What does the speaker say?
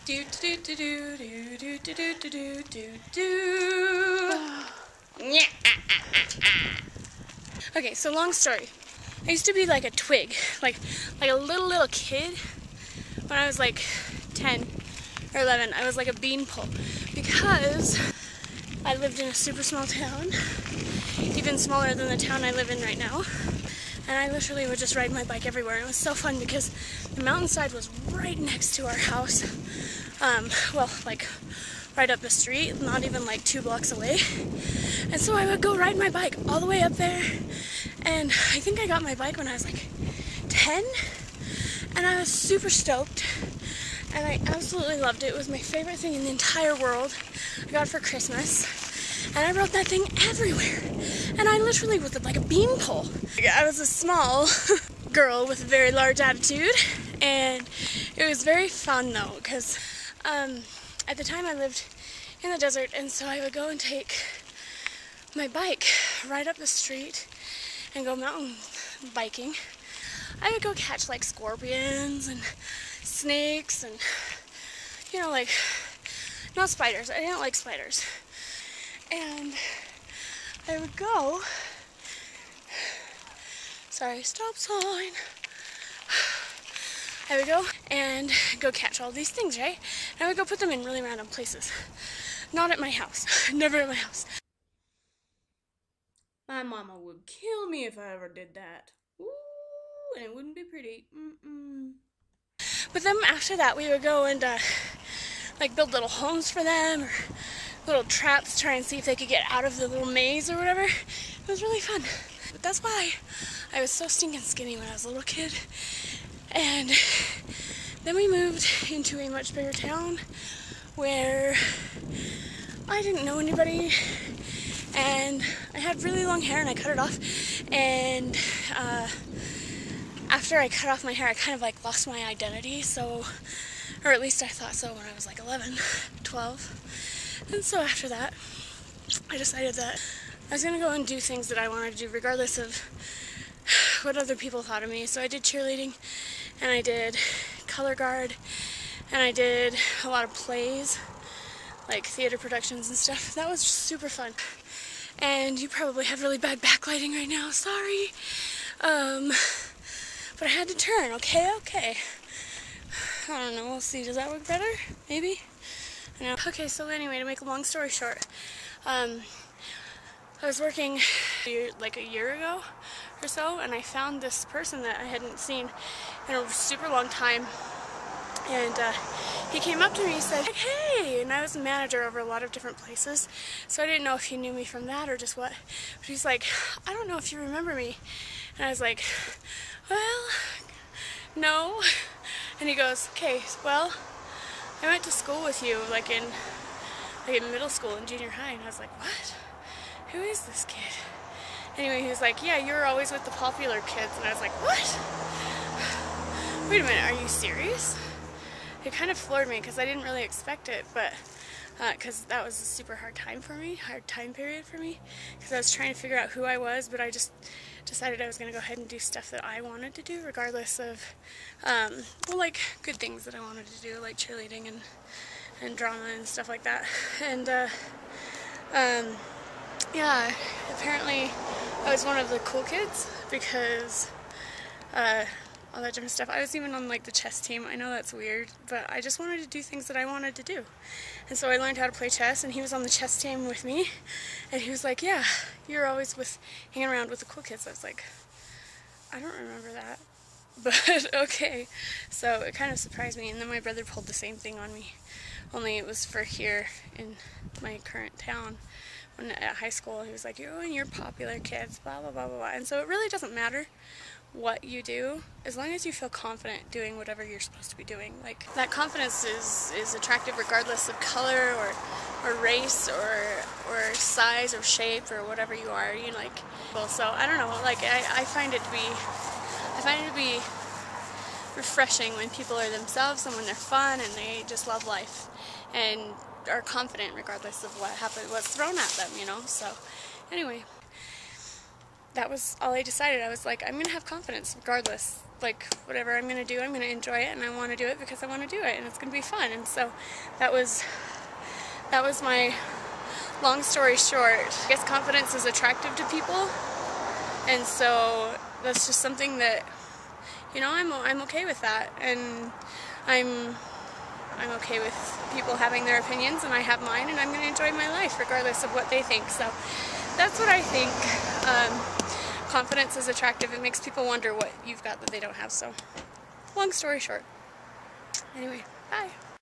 Do do do do do do do do do do do. Okay, so long story. I used to be like a twig, like a little kid. When I was like 10 or 11, I was like a beanpole because I lived in a super small town, even smaller than the town I live in right now. And I literally would just ride my bike everywhere. It was so fun because the mountainside was right next to our house. Well, like right up the street, not even like 2 blocks away. And so I would go ride my bike all the way up there. And I think I got my bike when I was like 10. And I was super stoked. And I absolutely loved it. It was my favorite thing in the entire world. I got it for Christmas. And I rode that thing everywhere. And I literally was like a beanpole. I was a small girl with a very large attitude. And it was very fun though, because at the time I lived in the desert, and so I would go and take my bike right up the street and go mountain biking. I would go catch like scorpions and snakes and, you know, like, not spiders. I didn't like spiders. And I would go, sorry, stop sign. I would go and go catch all these things, right? And I would go put them in really random places. Not at my house. Never at my house. My mama would kill me if I ever did that. Ooh, and it wouldn't be pretty. But then after that, we would go and like build little homes for them, or little traps to try and see if they could get out of the little maze or whatever. It was really fun. But that's why I was so stinking skinny when I was a little kid. And then we moved into a much bigger town where I didn't know anybody, and I had really long hair and I cut it off. And after I cut off my hair, I kind of like lost my identity, so, or at least I thought so when I was like 11, 12. And so after that, I decided that I was going to go and do things that I wanted to do regardless of what other people thought of me. So I did cheerleading, and I did color guard, and I did a lot of plays, like theater productions and stuff. That was super fun. And you probably have really bad backlighting right now, sorry. But I had to turn, okay? I don't know, we'll see. Does that work better? Maybe? I know. Okay, so anyway, to make a long story short, I was working like a year ago or so, and I found this person that I hadn't seen in a super long time. And he came up to me and said, hey, and I was a manager over a lot of different places, so I didn't know if he knew me from that or just what. But he's like, I don't know if you remember me. And I was like, well, no. And he goes, okay, well, I went to school with you, like in middle school and junior high. And I was like, what? Who is this kid? Anyway, he was like, yeah, you were always with the popular kids. And I was like, what? Wait a minute, are you serious? It kind of floored me because I didn't really expect it, but because that was a super hard time period for me, because I was trying to figure out who I was, but I just decided I was going to go ahead and do stuff that I wanted to do, regardless of, well, like good things that I wanted to do, like cheerleading and drama and stuff like that. And yeah, apparently I was one of the cool kids because all that different stuff. I was even on like the chess team. I know that's weird, but I just wanted to do things that I wanted to do. And so I learned how to play chess, and he was on the chess team with me, and he was like, yeah, you're always hanging around with the cool kids. I was like, I don't remember that, but okay. So it kind of surprised me, and then my brother pulled the same thing on me, only it was for here in my current town. When at high school, he was like, you and your popular kids, blah, blah, blah, blah, blah. And so it really doesn't matter what you do, as long as you feel confident doing whatever you're supposed to be doing. Like, that confidence is attractive regardless of color or race or size or shape or whatever you are, you know, like, well, so I don't know, like, I find it to be refreshing when people are themselves and when they're fun and they just love life and are confident regardless of what's thrown at them, you know. So anyway, that was all I decided. I was like, I'm going to have confidence regardless. Like, whatever I'm going to do, I'm going to enjoy it, and I want to do it because I want to do it, and it's going to be fun. And so that was my long story short. I guess confidence is attractive to people, and so that's just something that, you know, I'm okay with that, and I'm okay with people having their opinions, and I have mine, and I'm going to enjoy my life regardless of what they think. So that's what I think. Confidence is attractive. It makes people wonder what you've got that they don't have. So long story short. Anyway, bye.